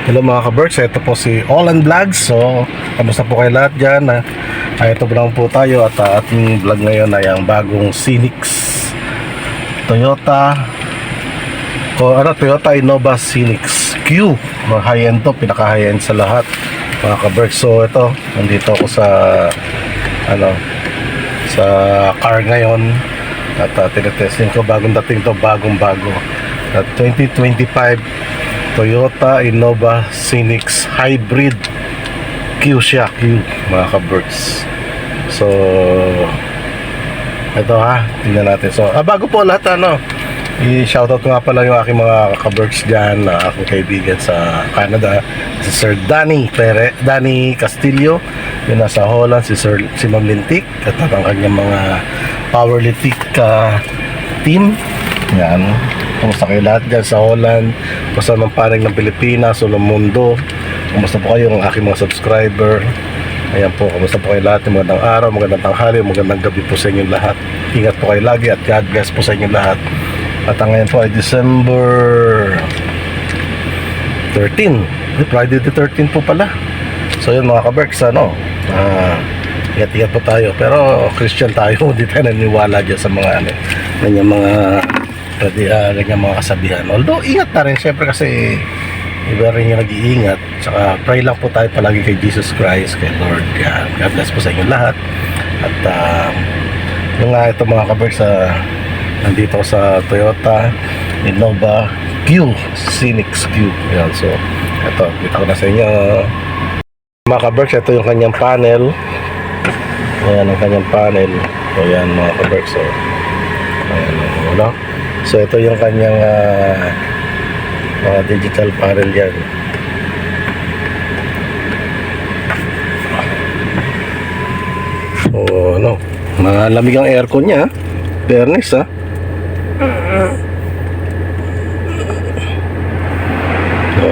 Hello mga ka-Berks, ito po si Olan Vlogs. So, kamusta po kayo lahat dyan? Ito lang po tayo at ating vlog ngayon ay ang bagong Scenic Toyota Toyota Innova Scenic Q. High-end to, pinaka-high-end sa lahat mga ka-Berks. So, ito, nandito ako sa sa car ngayon at tinetesting ko, bagong dating to, bagong-bago at 2025 Toyota Innova Scenic Hybrid Q siya, Q mga ka-Berks. So ito tingnan natin. So bago po lahat i-shoutout ko nga pala yung aking mga ka-Berks dyan, aking kaibigan sa Canada, si Sir Danny Castillo, yung nasa Holland, si Ma'am Lintik at ang kanyang mga Powerlitic team. Yan, kumusta kayo lahat dyan sa Holland, kumusta ng panig ng Pilipinas o ng mundo, kumusta po kayo ang aking mga subscriber. Ayan po, kumusta po kayo lahat, magandang araw, magandang tanghali, magandang gabi po sa inyo lahat. Ingat po kayo lagi at God bless po sa inyo lahat. At ngayon po ay December 13, Friday the 13 po pala. So yun mga ka-Berks, ingat-ingat po tayo, pero Christian tayo, hindi tayo naniniwala dyan sa mga ganyan mga kasabihan. Although ingat na rin syempre kasi iba rin yung nag-iingat. Saka pray lang po tayo palagi kay Jesus Christ, kay Lord. Yan, God bless po sa inyo lahat. At yung nga ito mga ka-Berks, nandito sa Toyota Innova Q, Scenic Q. Yan, so ito, kita ko na sa inyo mga ka-Berks. Ito yung kanyang panel. Ayan ang kanyang panel. So yan mga ka-Berks, so ayan, so ito yung kanyang mga digital panel yan. So malamig ang aircon niya, fairness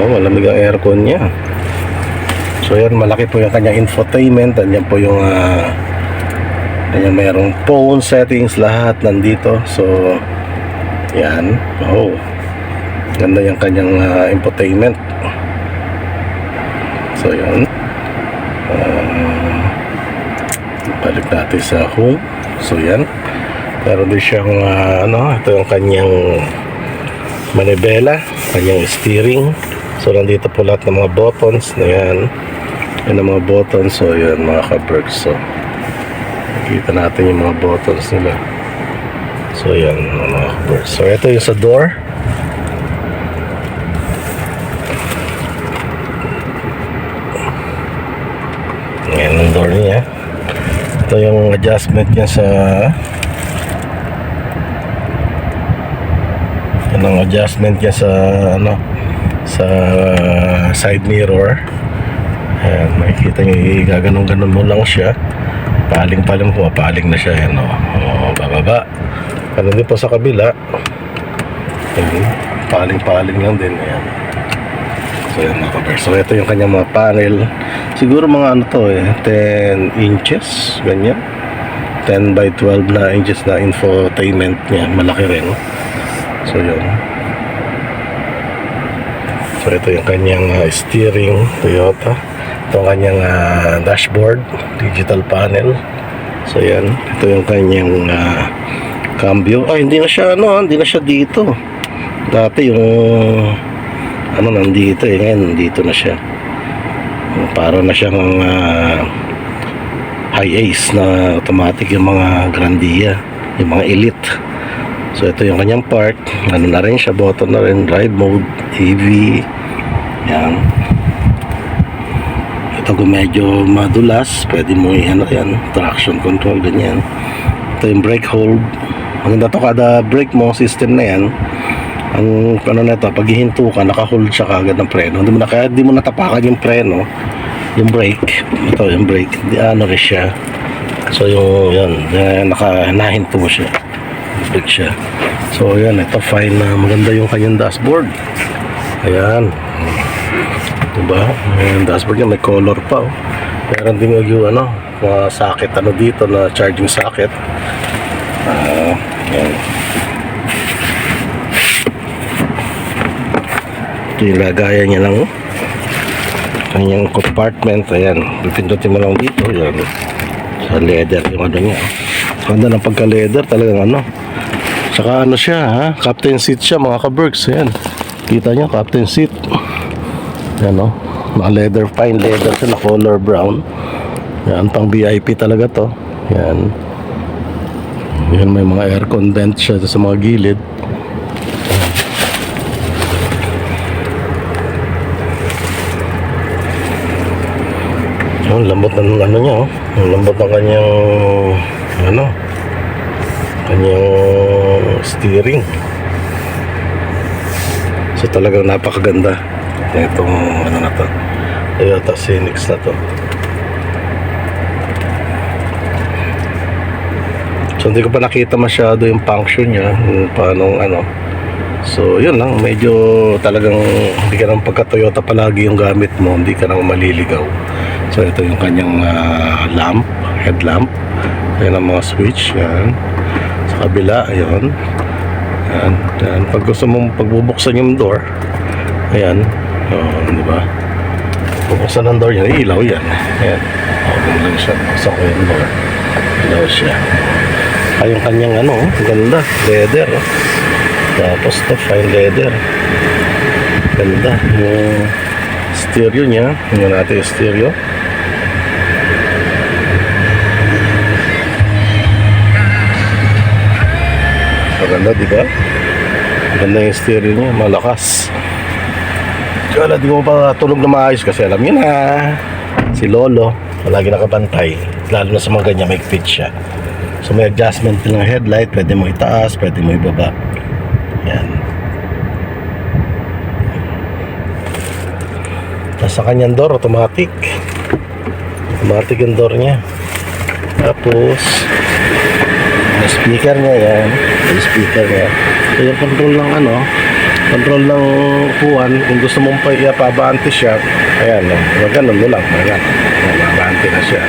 malamig ang aircon niya. So yan, malaki po yung kanyang infotainment. Yan po yung mayroong phone settings, lahat nandito. So yan, ganda yung kanyang infotainment. So yan, balik natin sa home. So yan, meron din siyang ito yung kanyang manibela, kanyang steering. So nandito po lahat ng mga buttons na yan ang mga buttons. So yan mga ka-Berks, so nakita natin yung mga buttons nila. So yan mga ka-Berks. So ito yung sa door. Yan ang door niya. Ito yung adjustment niya sa sa side mirror. Ayan, makikita nyo, gaganon-ganon mo lang siya, paling-paling po, paling na siya. Ayan, bababa. Ano din po sa kabila, paling-paling lang din. Ayan. So yan mga ka-Berks. So ito yung kanyang mga panel. Siguro mga 10 inches, ganyan, 10 by 12 na inches na infotainment niya, malaki rin. So yun. So ito yung kanyang steering, Toyota. Ito ang kanyang dashboard, digital panel. So yan, ito yung kanyang cambio. Hindi na siya hindi na siya dito. Dati yung nandito ngayon dito na siya. Para na siyang high ace na automatic, yung mga Grandia, yung mga elite. So ito yung kanyang part, na rin siya, button na rin, drive mode, EV. Yan. Ito kung medyo madulas, pwede mo yan, traction control, ganyan. Ito yung brake hold. Maganda to, kada brake mo system na yan, ang pag hihinto ka, naka-hold siya kagad ng preno. Hindi mo natapakan yung preno, yung brake. Ito yung brake, rin siya. So yung nahinto mo siya, brake siya. So yan, ito fine na, maganda yung kanyang dashboard. Ayan, diba? Yung dashboard niya may color pa. Meron din yung mga socket dito na charging socket. Yan. Ito yung lagayan niya lang. kanyang compartment. Ayan, pipindutin mo lang dito. Yan. Sa leather yung ano niya. Ganda ng pagka-leather talagang ano. Saka ano siya, ha? Captain seat siya mga ka-Berks. Ayan. Kita nyo, captain seat. Yan o. Mga leather, fine leather siya na color brown. Yan, pang VIP talaga to. Yan. Yan, may mga aircon vent siya sa mga gilid. Ang lambot ng ano niya, oh. Ang lambot ng kanyang ano, kanyang steering. So talagang napakaganda itong ano na to, Toyota Scenic na to. So hindi ko pa nakita masyado yung function niya, paano ano. So yun lang, medyo talagang hindi ka nang pagka Toyota palagi yung gamit mo, hindi ka nang maliligaw. So ito yung kanyang lamp, headlamp. Ayan ang mga switch, yan. Sa kabila, ayun. Ayan, ayan. Pag gusto mong pagbubuksan yung door, ayan, di ba? Bubuksan ng door yan, ilaw yan. Ayan, okay lang siya. Buksan ko yung door, ilaw siya. Ay, yung kanyang ano, ganda, leather. Tapos to, fine leather. Ganda. Yung stereo niya, tingnan natin yung stereo. Maganda, di ba? Maganda yung stereo niya, malakas. Kaya di ko pa tulog na maayos kasi alam niyo na, si Lolo, palagi nakabantay. Lalo na sa mga ganyan, may fit siya. So may adjustment ng headlight, pwede mo itaas, pwede mo ibaba. Yan. Tapos sa kanyang door, automatic. Automatic yung door niya. Tapos, yung speaker niya, yan. Yung speaker niya. So yung control ng ano, control ng upuan, kung gusto mong pa-abante siya, ayan, no? Ganun mo lang, ayan. Abante na siya.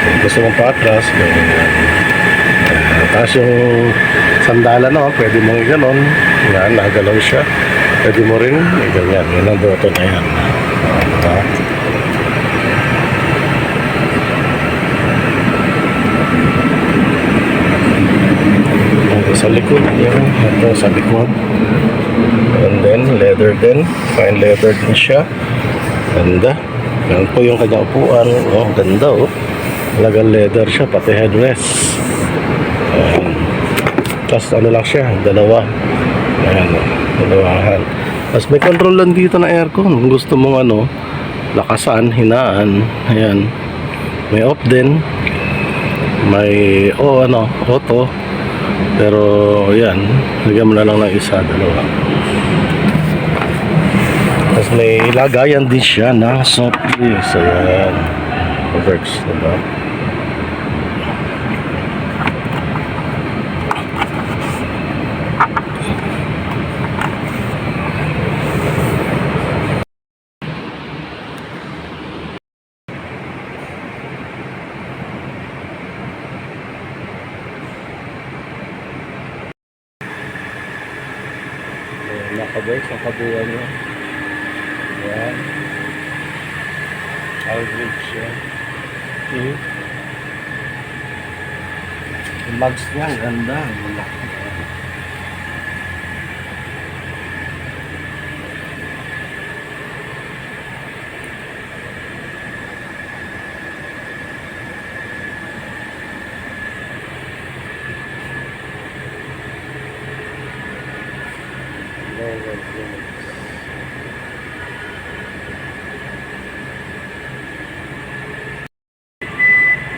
Kung gusto mong pa-atras, ganyan. Tapos yung sandala naman, pwede mong i-ganon. Yan, nagalaw siya. Pwede mo rin i-ganyan. Yan ang button na yan. Ito sa likod. Yan. Ito sa likod. And then, leather din. Fine leather din siya. Ganda. Yan po yung kanyang upuan. Oh, ganda oh. Talagang leather siya, pati headrest. Tapos ano lang siya, dalawa. Ayan, dalawahan. Tapos may control lang dito na aircon. Kung gusto mong ano, lakasan, hinaan. Ayan. May off din. May auto. Pero ayan, lagyan mo na lang ng isa, dalawa. Tapos may lagayan din siya na soft drinks. Ayan. Works, diba? Nakabox ang kabuuan niya. Ayan. Average yan. Okay. Yung mags niya, ang ganda. Malaki.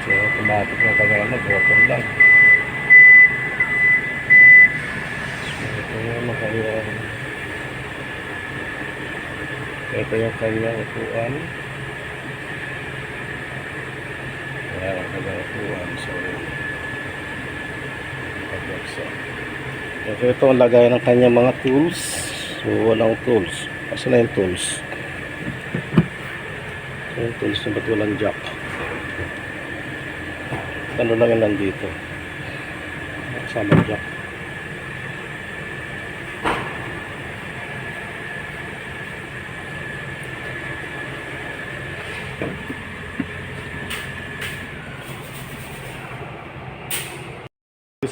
So, automatic na kanya button lang. So, ito yung kanyang upuan. Ayan ang kanyang upuan. So, ito ang lagay ng kanyang mga tools. So, walang tools. Kasi na yung tools. So, yung tools na ba't walang jack? Ano lang yung nandito. Kasama jack.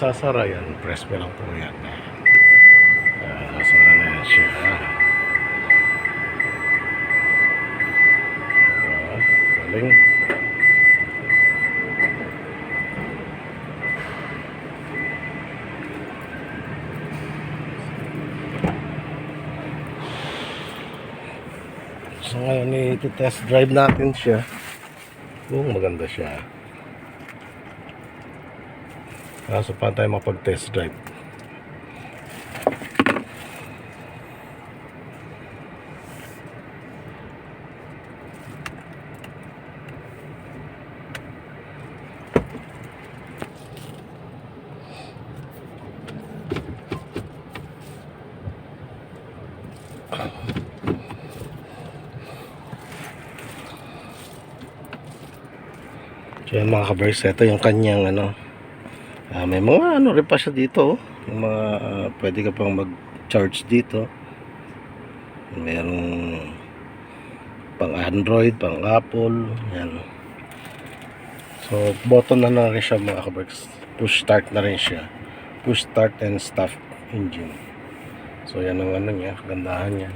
nasasara yan. Press mo lang po yan. Nasasara na yan siya. Galing. So ngayon i-test drive natin siya kung maganda siya. Kaso pa tayo makapag-test drive. So yan mga kabers, ito yung kanyang may mga rin pa siya dito, yung mga pwede ka pang mag-charge dito. Mayroong pang Android, pang Apple, yan. So button na rin siya mga kabers, push start na rin siya, push start and stop engine. So yan ang niya, kagandahan niya.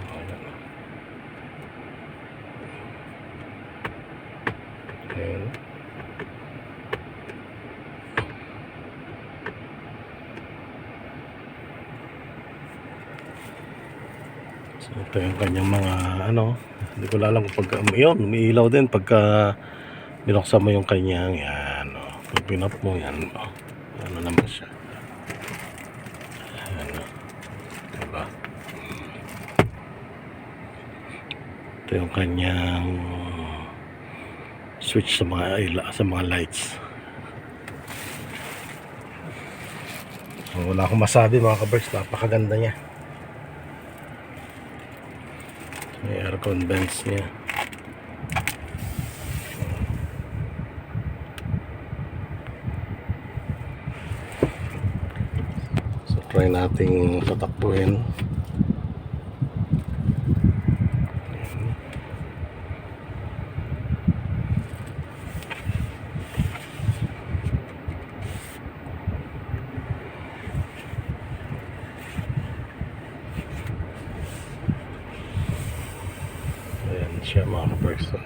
Ayan. So ito yung kanyang mga hindi ko alam kung pagka yun, umiilaw din pagka binuksan mo yung kanyang yan, pag pinap mo yan, ano naman siya, yan, diba? Ito yung kanyang switch sa mga lights. So, wala akong masabi mga kabers, napakaganda niya. May aircon vents niya. So try nating patakbuhin. Ayan siya mga ka-person.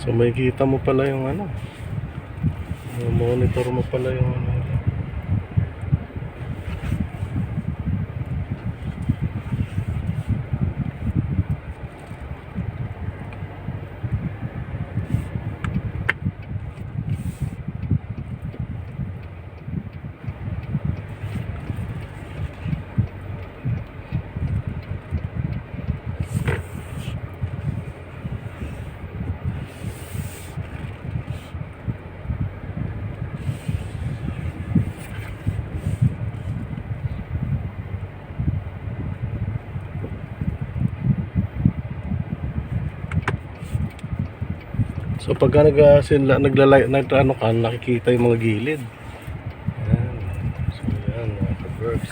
So may kita mo pala yung monitor mo pala yung so pagka nakikita yung mga gilid. Ayan. So yan mga ka-verbs.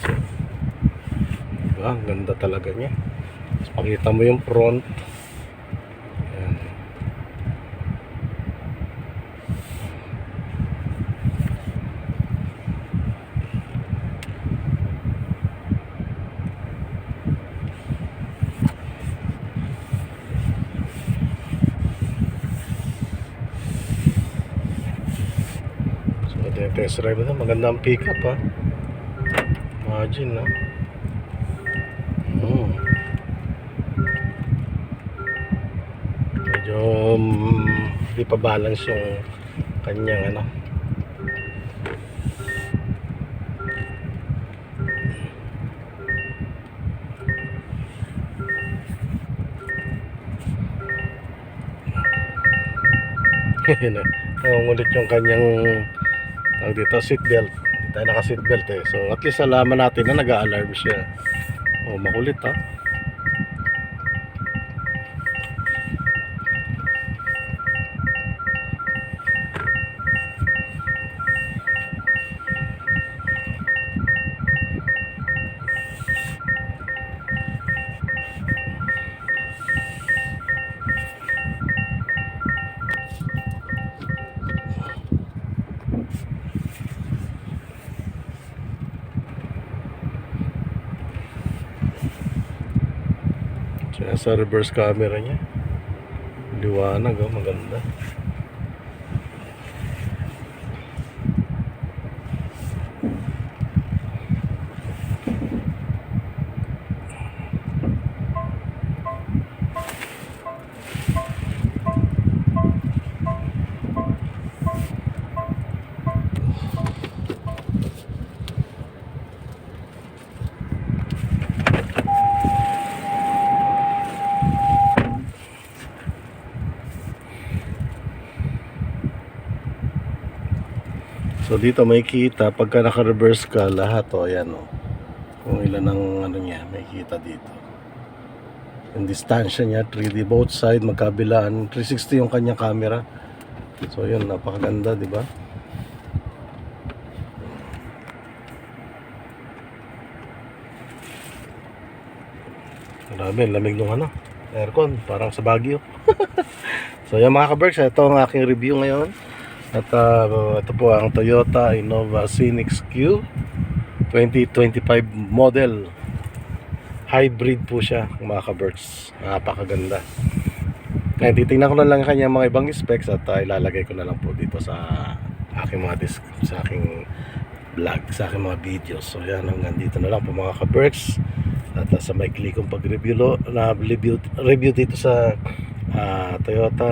Diba? Ang ganda talaga niya. Tapos pakita mo yung front. Ayan. Test drive na, maganda ang pick up imagine medyo hindi pa balance yung kanyang nangungulit yung kanyang dito seatbelt. Hindi tayo naka seatbelt so at least alaman natin na nag-a-alarm siya. Makulit Kaya sa reverse camera niya. Liwanag, oh, maganda. So dito may kita pagka naka-reverse ka lahat, oh, ayan, oh. Kung ilan ang ano niya, may kita dito. Yung distansya niya 3D both side magkabilaan, 360 yung kanyang camera. So yun, napakaganda, di ba? Grabe, lamig nung ano, aircon, parang sa Baguio. So yan mga ka-Berks, ito ang aking review ngayon. At ito po ang Toyota Innova Scenic Q 2025 model. Hybrid po siya mga ka-Berks. Napakaganda. Ngayon titingnan ko na lang kanya mga ibang specs at ilalagay ko na lang po dito sa aking mga sa aking vlog, sa aking mga videos. So yan, hanggang dito na lang po mga ka-Berks. At sa maikli kong pag-review review dito sa Toyota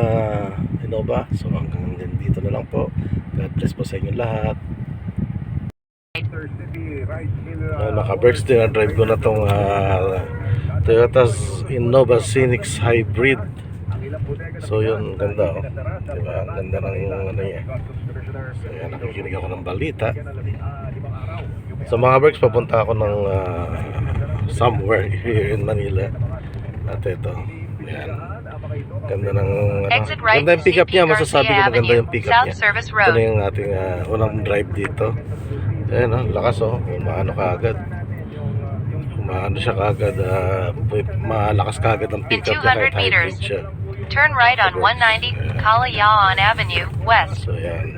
Innova. So hanggang dito na lang po. God bless po sa inyo lahat. Naka-Berks din ang drive ko na tong Toyota Innova Scenic Hybrid. So yun, ganda, oh. Diba? Ang ganda ng ano niya. So yan, nakikinig ako ng balita. So mga Berks, papunta ako ng somewhere here in Manila. At ito, yan. Ganda ng ganda yung pick up niya, masasabi ko maganda yung pick up niya. Ito na yung ating unang drive dito. Ayan, oh, lakas, oh. Umaano ka agad. Umaano siya kaagad. Malakas kaagad ang pick up niya kahit hybrid siya. Turn right on 190 Kalayaan Avenue West. So yan.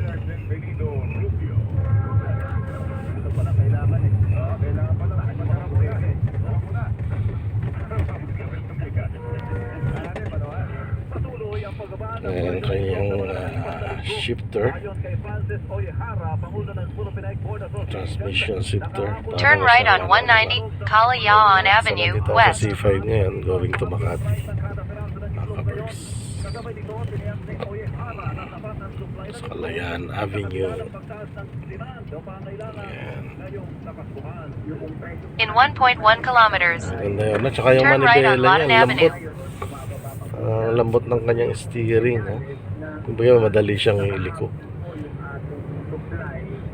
Ayan kanyang shifter, transmission shifter. Turn right on 190 Kalayaan Avenue West. Sa C5 ngayon going to Makati. Sa Kalayaan Avenue. Ayan. In 1.1 kilometers. Ganda yun. At saka yung Turn right on manibela Lawton niya, Avenue. lambot ng kanyang steering, ha. Kumbaga madali siyang iliko.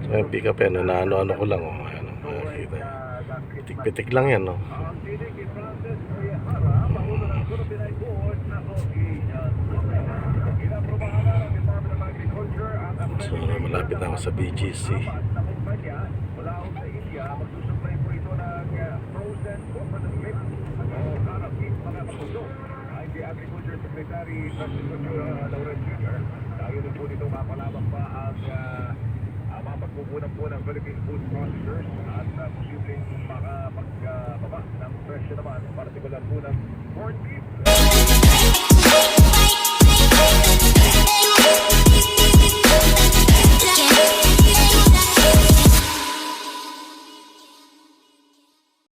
So yung pick up yan, ano ko lang, oh. Ayan, makikita. Pitik-pitik lang yan, oh. So malapit na ako sa BGC. Agriculture Secretary Lawrence Jr. Tayo din po dito mapalabang pa ang mapagpupunan po ng Philippine Food Processors at posibleng makapagpaba ng presyo naman, partikular po ng corned beef.